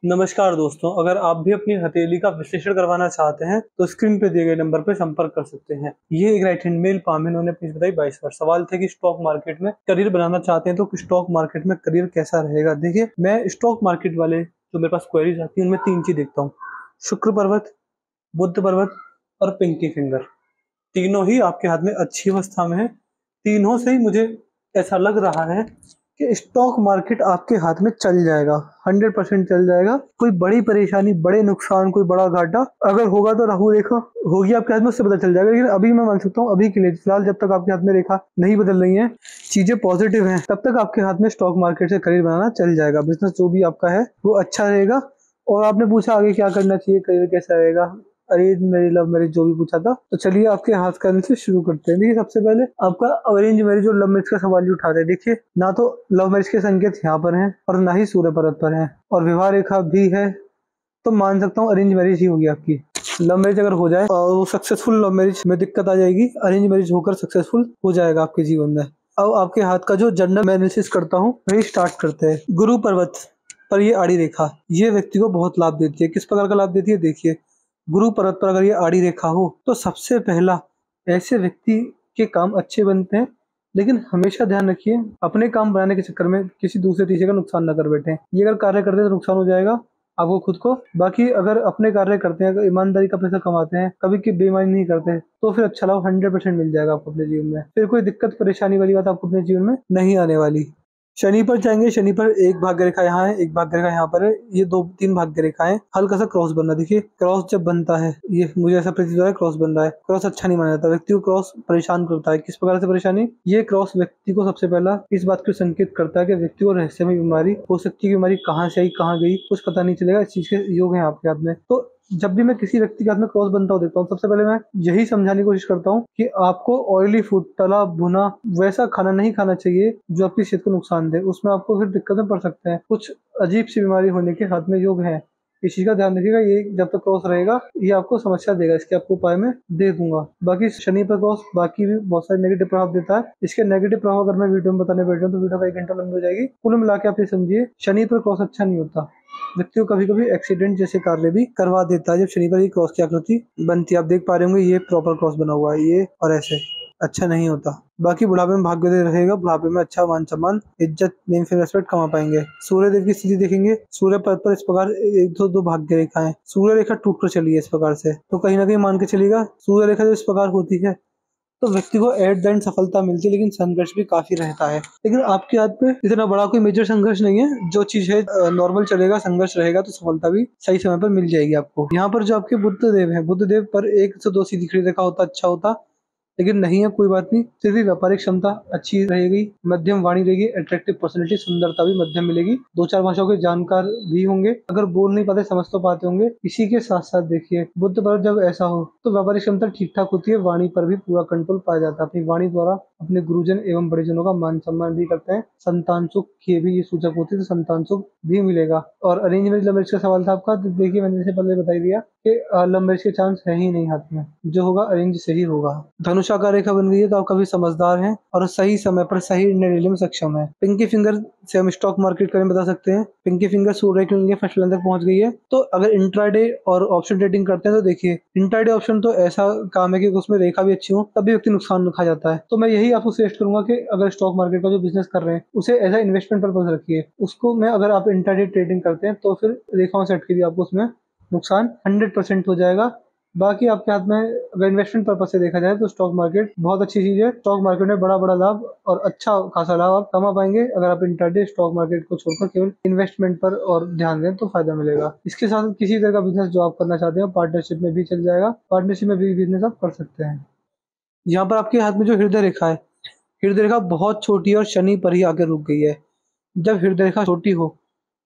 नमस्कार दोस्तों, अगर आप भी अपनी हथेली का विश्लेषण करवाना चाहते हैं तो स्क्रीन पे दिए गए नंबर पर संपर्क कर सकते हैं। ये एक राइट हैंड मेल पाम है, इन्होंने फीस बताई 22 वर्ष। सवाल थे कि स्टॉक मार्केट में करियर बनाना चाहते हैं तो स्टॉक मार्केट में करियर कैसा रहेगा। देखिए, मैं स्टॉक मार्केट वाले जो मेरे पास क्वेरीज आती है उनमें 3 चीज देखता हूँ: शुक्र पर्वत, बुध पर्वत और पिंकी फिंगर। तीनों ही आपके हाथ में अच्छी अवस्था में है। तीनों से ही मुझे ऐसा लग रहा है कि स्टॉक मार्केट आपके हाथ में चल जाएगा, 100% चल जाएगा। कोई बड़ी परेशानी, बड़े नुकसान, कोई बड़ा घाटा अगर होगा तो राहु रेखा होगी आपके हाथ में, उससे पता चल जाएगा। लेकिन अभी मैं मान सकता हूँ, अभी के लिए फिलहाल जब तक आपके हाथ में रेखा नहीं बदल रही है, चीजें पॉजिटिव हैं, तब तक आपके हाथ में स्टॉक मार्केट से करियर बनाना चल जाएगा। बिजनेस जो भी आपका है वो अच्छा रहेगा। और आपने पूछा आगे क्या करना चाहिए, करियर कैसा रहेगा, अरेंज मैरिज, लव मैरिज, जो भी पूछा था। तो चलिए आपके हाथ करने से शुरू करते हैं। देखिए, सबसे पहले आपका अरेंज मैरिज और लव मैरिज का सवाल ही उठाते हैं। देखिए, ना तो लव मैरिज के संकेत यहाँ पर हैं और ना ही सूर्य पर्वत पर हैं, और विवाह रेखा भी है, तो मान सकता हूँ अरेंज मैरिज ही होगी आपकी। लव मैरिज अगर हो जाए और वो सक्सेसफुल, लव मैरिज में दिक्कत आ जाएगी, अरेंज मैरिज होकर सक्सेसफुल हो जाएगा आपके जीवन में। अब आपके हाथ का जो जनरल एनालिसिस करता हूँ वही स्टार्ट करते हैं। गुरु पर्वत पर ये आड़ी रेखा, ये व्यक्ति को बहुत लाभ देती है। किस प्रकार का लाभ देती है, देखिए, गुरु पर्वत पर अगर ये आड़ी रेखा हो तो सबसे पहला ऐसे व्यक्ति के काम अच्छे बनते हैं। लेकिन हमेशा ध्यान रखिए, अपने काम बनाने के चक्कर में किसी दूसरे तीसरे का नुकसान न कर बैठे। ये अगर कार्य करते हैं तो नुकसान हो जाएगा आपको खुद को। बाकी अगर अपने कार्य करते हैं, अगर ईमानदारी का पैसा कमाते हैं, कभी की बेईमानी नहीं करते, तो फिर अच्छा लाभ 100% मिल जाएगा आपको अपने जीवन में। फिर कोई दिक्कत परेशानी वाली बात आपको अपने जीवन में नहीं आने वाली। शनि पर जाएंगे, शनि पर एक भाग्य रेखा यहाँ है, एक भाग्य रेखा यहाँ पर है। ये 2-3 भाग्य रेखाएं, हल्का सा क्रॉस बनना। देखिए, क्रॉस जब बनता है, ये मुझे ऐसा प्रतीत हो रहा है क्रॉस बन रहा है। क्रॉस अच्छा नहीं माना जाता, व्यक्ति को क्रॉस परेशान करता है। किस प्रकार से परेशानी, ये क्रॉस व्यक्ति को सबसे पहला इस बात को संकेत करता है कि व्यक्ति को रहस्यमय बीमारी हो सकती है। बीमारी कहाँ से आई, कहाँ गई, कुछ पता नहीं चलेगा। इस चीज के योग है आपके हाथ में। तो जब भी मैं किसी व्यक्ति के हाथ में क्रॉस बनता हुआ देखता हूँ, सबसे पहले मैं यही समझाने की कोशिश करता हूँ कि आपको ऑयली फूड, तला भुना वैसा खाना नहीं खाना चाहिए जो आपकी सेहत को नुकसान दे। उसमें आपको फिर दिक्कत में पड़ सकते हैं। कुछ अजीब सी बीमारी होने के हाथ में योग है। इस चीज का ध्यान रखिएगा। ये जब तक क्रॉस रहेगा ये आपको समस्या देगा, इसके आपको उपाय में दे दूंगा। बाकी शनि पर क्रॉस बाकी भी बहुत सारे नेगेटिव प्रभाव देता है। इसके नेगेटिव प्रभाव अगर मैं वीडियो में बताने बैठ जाऊँ तो वीडियो का 1 घंटा लंबी हो जाएगी। कुल मिला के आप ये समझिए, शनि पर क्रॉस अच्छा नहीं होता। व्यक्ति को कभी कभी एक्सीडेंट जैसे कार्य भी करवा देता है जब शनि पर ये क्रॉस की आकृति बनती है। आप देख पा रहे होंगे, ये प्रॉपर क्रॉस बना हुआ है, ये और ऐसे अच्छा नहीं होता। बाकी बुढ़ापे में भाग्योदय रहेगा, बुढ़ापे में अच्छा मान सम्मान, इज्जत, नेम फेम, रेस्पेक्ट कमा पाएंगे। सूर्य देव की स्थिति देखेंगे, सूर्य पद पर इस प्रकार 1-2 भाग्य रेखाएं, सूर्य रेखा टूट कर चली है इस प्रकार से, तो कहीं ना कहीं मान के चलेगा सूर्य रेखा जब इस प्रकार होती है तो व्यक्ति को एट द एंड सफलता मिलती है, लेकिन संघर्ष भी काफी रहता है। लेकिन आपके हाथ में इतना बड़ा कोई मेजर संघर्ष नहीं है। जो चीज है नॉर्मल चलेगा, संघर्ष रहेगा तो सफलता भी सही समय पर मिल जाएगी आपको। यहाँ पर जो आपके बुध देव है, बुध देव पर 1 से 2 सीधी खड़ी रेखा होता अच्छा होता, लेकिन नहीं है, कोई बात नहीं। फिर भी व्यापारिक क्षमता अच्छी रहेगी, मध्यम वाणी रहेगी, अट्रैक्टिव पर्सनैलिटी, सुंदरता भी मध्यम मिलेगी। 2-4 भाषाओं के जानकार भी होंगे, अगर बोल नहीं पाते समझ तो पाते होंगे। इसी के साथ साथ देखिए, बुद्ध पर जब ऐसा हो तो व्यापारिक क्षमता ठीक ठाक होती है, वाणी पर भी पूरा कंट्रोल पाया जाता है। अपनी वाणी द्वारा अपने गुरुजन एवं बड़ेजनों का मान सम्मान भी करते हैं। संतान सुख की भी ये सूचक होती है, तो संतान सुख भी मिलेगा। और अरेंज मैरिज, लव मैरिज का सवाल था आपका, तो देखिए मैंने जैसे पहले बता दिया कि लव मैरिज के चांस है ही नहीं हाथ में, जो होगा अरेंज से ही होगा। धनुष आकार रेखा बन गई है तो आप काफी समझदार हैं और सही समय पर सही निर्णय लेने में सक्षम है। पिंकी फिंगर से हम स्टॉक मार्केट करें बता सकते हैं। पिंकी फिंगर सूर्य के लिए फर्स्ट लाइन तक पहुंच गई है। तो अगर इंट्राडे और ऑप्शन ट्रेडिंग करते हैं तो देखिए, इंट्राडे ऑप्शन तो ऐसा काम है कि उसमें रेखा भी अच्छी हो तब भी व्यक्ति नुकसान खा जाता है। तो मैं यही आपको सजेस्ट करूंगा कि अगर स्टॉक मार्केट का जो बिजनेस कर रहे हैं उसे एज ए इन्वेस्टमेंट पर्पज रखिए। उसको मैं अगर आप इंट्राडे ट्रेडिंग करते हैं तो फिर रेखाओं से हट के भी आपको उसमें नुकसान 100% हो जाएगा। बाकी आपके हाथ में अगर इन्वेस्टमेंट पर्पज से देखा जाए तो स्टॉक मार्केट बहुत अच्छी चीज है। स्टॉक मार्केट में बड़ा बड़ा लाभ और अच्छा खासा लाभ आप कमा पाएंगे अगर आप इंट्राडे स्टॉक मार्केट को छोड़कर केवल इन्वेस्टमेंट पर और ध्यान दें, तो फायदा मिलेगा। इसके साथ किसी तरह का बिजनेस जो आप करना चाहते हैं पार्टनरशिप में भी चल जाएगा, पार्टनरशिप में भी बिजनेस आप कर सकते हैं। यहाँ पर आपके हाथ में जो हृदय रेखा है, हृदय रेखा बहुत छोटी है और शनि पर ही आके रुक गई है। जब हृदय रेखा छोटी हो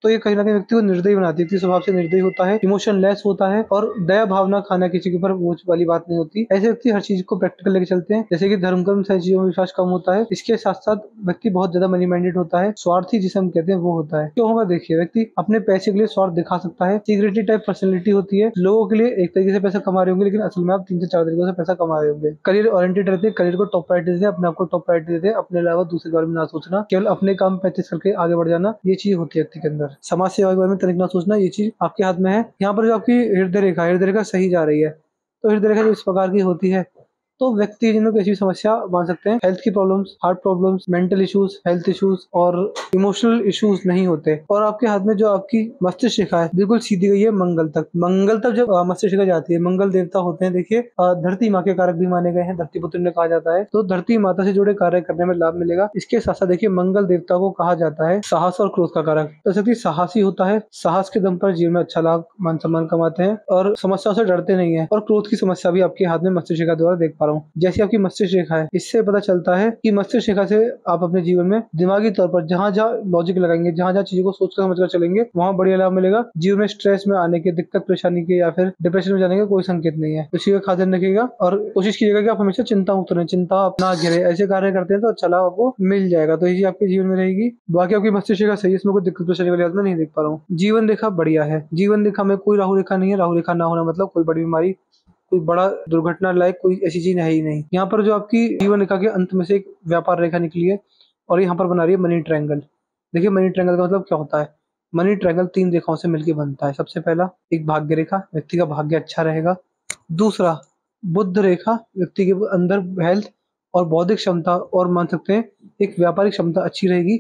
तो ये कहीं ना कहीं व्यक्ति को निर्दयी बनाती है, स्वभाव से निर्दयी होता है, इमोशनलेस होता है और दया भावना खाना किसी के ऊपर बोझ वाली बात नहीं होती। ऐसे व्यक्ति हर चीज को प्रैक्टिकल लेके चलते हैं, जैसे कि धर्म कर्म सारी चीजों में विश्वास कम होता है। इसके साथ साथ व्यक्ति बहुत ज्यादा मनी माइंडेड होता है, स्वार्थी जिसे हम कहते हैं वो होता है। क्यों होगा, देखिए, व्यक्ति अपने पैसे के लिए स्वार्थ दिखा सकता है। सीक्रेटरी टाइप पर्सनैलिटी होती है, लोगों के लिए एक तरीके से पैसा कमा रहे होंगे लेकिन असल में आप 3 से 4 तरीकों से पैसा कमा रहे होंगे। करियर ओरिएंटेड रहते हैं, करियर को टॉप प्रायोरिटी देते हैं, अपने आप को टॉप प्रायोरिटी देते हैं, अपने अलावा दूसरे के बारे में ना सोचना, केवल अपने काम प्रैक्टिस करके आगे बढ़ जाना, ये चीज होती है व्यक्ति के अंदर। समाज सेवा के बारे में तनिक ना सोचना, ये चीज आपके हाथ में है। यहाँ पर जो आपकी हृदय रेखा सही जा रही है, तो हृदय रेखा जो इस प्रकार की होती है, तो व्यक्ति जिनमें कैसी समस्या मान सकते हैं, हेल्थ की problems, heart problems, mental issues, health issues और इमोशनल इश्यूज नहीं होते। और आपके हाथ में जो आपकी मस्तिष्क रेखा है बिल्कुल सीधी गई है मंगल तक। मंगल तक जब मस्तिष्क रेखा जाती है, मंगल देवता होते हैं देखिए, धरती माँ के कारक भी माने गए हैं, धरती पुत्र ने कहा जाता है, तो धरती माता से जुड़े कार्य करने में लाभ मिलेगा। इसके साथ साथ देखिए मंगल देवता को कहा जाता है साहस और क्रोध का कारक, तो व्यक्ति साहसी होता है, साहस के दम पर जीवन में अच्छा लाभ मान सम्मान कमाते हैं और समस्याओं से डरते नहीं है। और क्रोध की समस्या भी आपके हाथ में मस्तिष्क रेखा द्वारा देख पा रहा हूँ। जैसी आपकी मस्तिष्क रेखा है, इससे पता चलता है कि मस्तिष्क रेखा से आप अपने जीवन में दिमागी तौर पर जहाँ जहाँ लॉजिक लगाएंगे, जहाँ जहाँ चीजों को सोचकर समझकर चलेंगे, वहाँ बढ़िया लाभ मिलेगा। जीवन में स्ट्रेस में आने के, दिक्कत परेशानी के या फिर डिप्रेशन में जाने का कोई संकेत नहीं है। इसी का खास ध्यान रखिएगा और कोशिश कीजिएगा कि आप हमेशा चिंता मुक्त रहें, चिंता अपना घेरे। ऐसे कार्य करते हैं तो अच्छा लाभ आपको मिल जाएगा। तो ये आपके जीवन में रहेगी। बाकी आपकी मस्तिष्क रेखा सही है, इसमें कोई दिक्कत परेशानी वाली बात मैं नहीं देख पा रहा हूँ। जीवन रेखा बढ़िया है, जीवन रेखा में कोई राहु रेखा नहीं है। राहु रेखा ना होना मतलब कोई बड़ी बीमारी, कोई बड़ा दुर्घटना लायक कोई ऐसी चीज है ही नहीं। यहाँ पर जो आपकी जीवन रेखा के अंत में से एक व्यापार रेखा निकली है और यहाँ पर बना रही है मनी ट्रायंगल। देखिए मनी ट्रायंगल का मतलब क्या होता है? मनी ट्रायंगल 3 रेखाओं से मिलकर बनता है। सबसे पहला एक भाग्य रेखा, व्यक्ति का भाग्य अच्छा रहेगा। दूसरा बुद्ध रेखा, व्यक्ति के अंदर हेल्थ और बौद्धिक क्षमता और मान सकते हैं एक व्यापारिक क्षमता अच्छी रहेगी।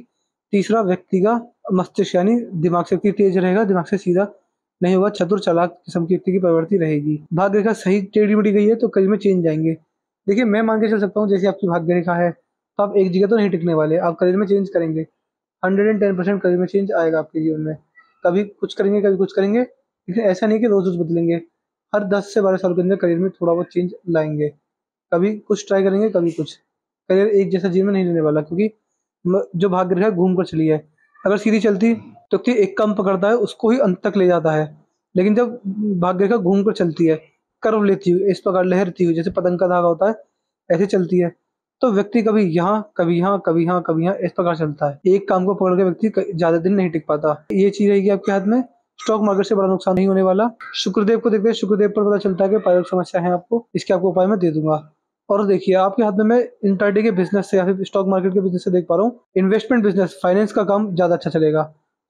तीसरा व्यक्ति का मस्तिष्क यानी दिमाग से तेज रहेगा, दिमाग से सीधा नहीं होगा, चतुर चालाक किस्म की व्यक्ति की प्रवृत्ति रहेगी। भाग्य रेखा सही टेढ़ी मेढ़ी गई है तो करियर में चेंज आएंगे। देखिए मैं मान के चल सकता हूँ, जैसे आपकी भाग्य रेखा है तो आप एक जगह तो नहीं टिकने वाले, आप करियर में चेंज करेंगे। 110% करियर में चेंज आएगा आपके जीवन में। कभी कुछ करेंगे कभी कुछ करेंगे, लेकिन ऐसा नहीं कि रोज रोज बदलेंगे। हर 10 से 12 साल के अंदर करियर में थोड़ा बहुत चेंज लाएंगे। कभी कुछ ट्राई करेंगे कभी कुछ। करियर एक जैसा जीवन में नहीं रहने वाला, क्योंकि जो भाग्य रेखा घूम कर चली है। अगर सीधी चलती तो व्यक्ति एक काम पकड़ता है उसको ही अंत तक ले जाता है, लेकिन जब भाग्य रेखा घूम कर चलती है, कर्व लेती हुई, इस प्रकार लहरती हुई, जैसे पतंग का धागा होता है ऐसे चलती है, तो व्यक्ति कभी यहाँ कभी यहाँ कभी यहाँ कभी यहाँ इस प्रकार चलता है। एक काम को पकड़ के व्यक्ति ज्यादा दिन नहीं टिक पाता। ये चीज रहेगी आपके हाथ में। स्टॉक मार्केट से बड़ा नुकसान नहीं होने वाला। शुक्रदेव को देखते हैं, शुक्रदेव पर पता चलता है कि पारिवारिक समस्या है आपको, इसके आपको उपाय मैं दे दूंगा। और देखिए आपके हाथ में मैं इंट्राडे के बिजनेस से या फिर स्टॉक मार्केट के बिजनेस से देख पा रहा हूँ। इन्वेस्टमेंट बिजनेस, फाइनेंस का काम ज्यादा अच्छा चलेगा,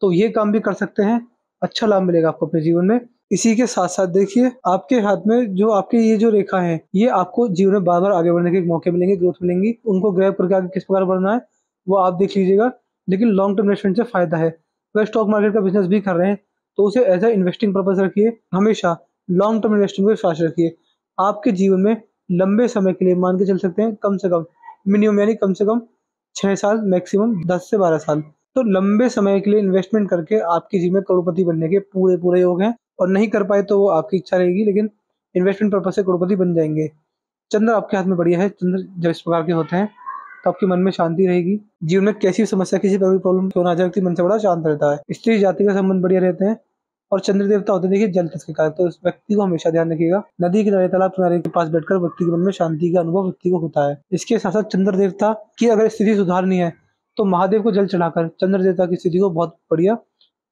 तो ये काम भी कर सकते हैं, अच्छा लाभ मिलेगा आपको अपने जीवन में। इसी के साथ साथ देखिए आपके हाथ में जो आपके ये जो रेखा है, ये आपको जीवन में बार बार आगे बढ़ने के मौके मिलेंगे, ग्रोथ मिलेंगी। उनको ग्रैब करके आगे किस प्रकार बढ़ना है वो आप देख लीजिएगा, लेकिन लॉन्ग टर्म इन्वेस्टमेंट से फायदा है। अगर स्टॉक मार्केट का बिजनेस भी कर रहे हैं तो उसे एज ए इन्वेस्टिंग पर्पज रखिए, हमेशा लॉन्ग टर्म इन्वेस्टिंग को विश्वास रखिए। आपके जीवन में लंबे समय के लिए मान के चल सकते हैं, कम से कम मिनिमम यानी कम से कम 6 साल, मैक्सिमम 10 से 12 साल, तो लंबे समय के लिए इन्वेस्टमेंट करके आपके जीवन में करोड़पति बनने के पूरे पूरे योग हैं। और नहीं कर पाए तो वो आपकी इच्छा रहेगी, लेकिन इन्वेस्टमेंट पर्पज से करोड़पति बन जाएंगे। चंद्र आपके हाथ में बढ़िया है। चंद्र जब इस प्रकार के होते हैं तो आपके मन में शांति रहेगी। जीवन में कैसी समस्या, किसी प्रॉब्लम क्यों ना आ जाए, व्यक्ति मन से बड़ा शांत रहता है। स्त्री जाति का संबंध बढ़िया रहते हैं। और चंद्र देवता होते हैं देखिए जल तत्व के कारक, तो इस व्यक्ति को हमेशा ध्यान रखिएगा, नदी किनारे, तालाब किनारे के पास बैठकर व्यक्ति के मन में शांति का अनुभव व्यक्ति को होता है। इसके साथ साथ चंद्र देवता की अगर स्थिति सुधारनी है तो महादेव को जल चढ़ाकर चंद्र देवता की स्थिति को बहुत बढ़िया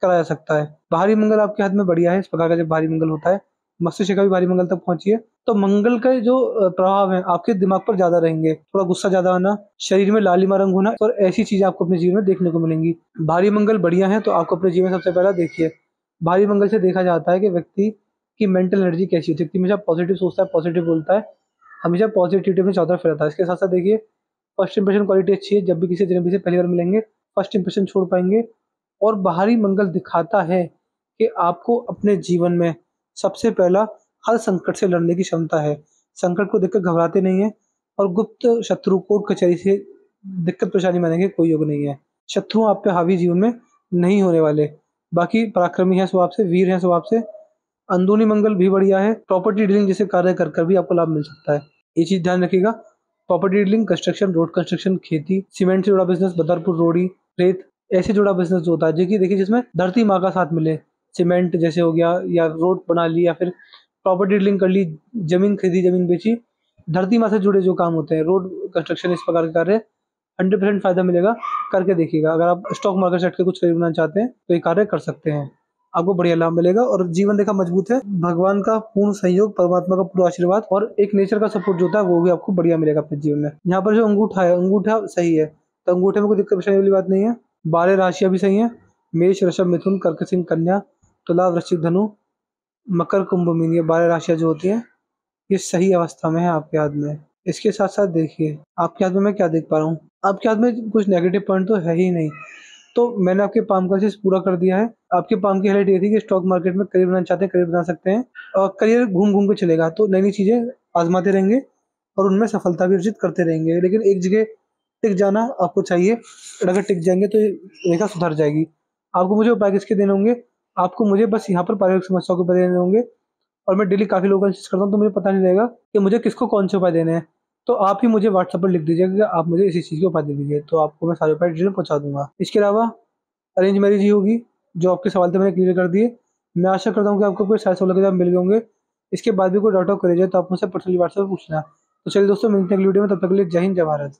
कराया जा सकता है। भारी मंगल आपके हाथ में बढ़िया है। इस प्रकार का जब भारी मंगल होता है, मस्तिष्क का भी भारी मंगल तक पहुंचिए, तो मंगल का जो प्रभाव है आपके दिमाग पर ज्यादा रहेंगे। थोड़ा गुस्सा ज्यादा आना, शरीर में लालिमा रंग होना और ऐसी चीजें आपको अपने जीवन में देखने को मिलेंगी। भारी मंगल बढ़िया है, तो आपको अपने जीवन में सबसे पहला देखिए भारी मंगल से देखा जाता है कि व्यक्ति की मेंटल एनर्जी कैसी होती है। हमेशा पॉजिटिव सोचता है, पॉजिटिव बोलता है, हमेशा पॉजिटिविटी में चारों तरफ रहता है। इसके साथ साथ देखिए फर्स्ट इंप्रेशन क्वालिटी अच्छी है। जब भी किसी अजनबी से पहली बार मिलेंगे फर्स्ट इंप्रेशन छोड़ पाएंगे। और बाहरी मंगल दिखाता है कि आपको अपने जीवन में सबसे पहला हर संकट से लड़ने की क्षमता है। संकट को देखकर घबराते नहीं है और गुप्त शत्रु कोर्ट कचहरी से दिक्कत परेशानी में आने के कोई योग नहीं है। शत्रु आप पे हावी जीवन में नहीं होने वाले। बाकी पराक्रमी है स्वभाव से, वीर है स्वभाव से। अंदरूनी मंगल भी बढ़िया है। प्रॉपर्टी डीलिंग जैसे कार्य कर कर भी आपको लाभ मिल सकता है, ये चीज ध्यान रखिएगा। Property dealing, construction, road construction, खेती, सीमेंट से जुड़ा बिजनेस, बदरपुर रोड़ी, रेत, ऐसे जुड़ा बिजनेस जो होता है देखिए जिसमें धरती माँ का साथ मिले, सीमेंट जैसे हो गया या रोड बना ली या फिर प्रॉपर्टी डीलिंग कर ली, जमीन खरीदी, जमीन बेची, धरती माँ से जुड़े जो काम होते हैं, रोड कंस्ट्रक्शन, इस प्रकार के कार्य 100% फायदा मिलेगा। करके देखिएगा। अगर आप स्टॉक मार्केट से हटके कुछ खरीदना चाहते हैं तो ये कार्य कर सकते हैं, आपको बढ़िया लाभ मिलेगा। और जीवन रेखा मजबूत है। भगवान का पूर्ण सहयोग, परमात्मा का पूरा आशीर्वाद और एक नेचर का सपोर्ट जो होता है वो भी आपको बढ़िया मिलेगा अपने जीवन में। यहाँ पर जो अंगूठा है, अंगूठा सही है, तो अंगूठे में कोई दिक्कत परेशानी वाली बात नहीं है। 12 राशियां भी सही है। मेष, वृषभ, मिथुन, कर्क, सिंह, कन्या, तुला, वृश्चिक, धनु, मकर, कुंभ, मीन, ये 12 राशियां जो होती हैं ये सही अवस्था में है आपके हाथ में। इसके साथ साथ देखिए आपके हाथ में मैं क्या देख पा रहा हूँ, आपके हाथ में कुछ नेगेटिव पॉइंट तो है ही नहीं। तो मैंने आपके पाम का चीज पूरा कर दिया है। आपके पाम की हाईलाइट ये थी कि स्टॉक मार्केट में करियर बनाना चाहते हैं, करियर बना सकते हैं और करियर घूम घूम के चलेगा, तो नई नई चीजें आजमाते रहेंगे और उनमें सफलता भी अर्जित करते रहेंगे। लेकिन एक जगह टिक जाना आपको चाहिए, और अगर टिक जाएंगे तो ये रेखा सुधर जाएगी। आपको मुझे उपाय किसके देने होंगे, आपको मुझे बस यहाँ पर पारिवारिक समस्याओं के उपाय देने होंगे। और मैं डेली काफी लोगों का मैसेज करता हूँ तो मुझे पता नहीं रहेगा कि मुझे किसको कौन से उपाय देने हैं। तो आप ही मुझे व्हाट्सएप पर लिख दीजिएगा कि आप मुझे इसी चीज़ के उपाय दे दीजिए, तो आपको मैं सारे उपाय डिटेल में पहुँचा दूंगा। इसके अलावा अरेंज मैरिज ही होगी, जो आपके सवाल थे मैंने क्लियर कर दिए। मैं आशा करता हूँ कि आपको कोई सारे सवाल के जवाब मिल गए होंगे। इसके बाद भी कोई डाउट हो करे जाए तो आप मुझसे पर्सनली व्हाट्सएप पर पूछना। तो चलिए दोस्तों, मिलते हैं अगली वीडियो में, तब तक के लिए जय हिंद, जय भारत।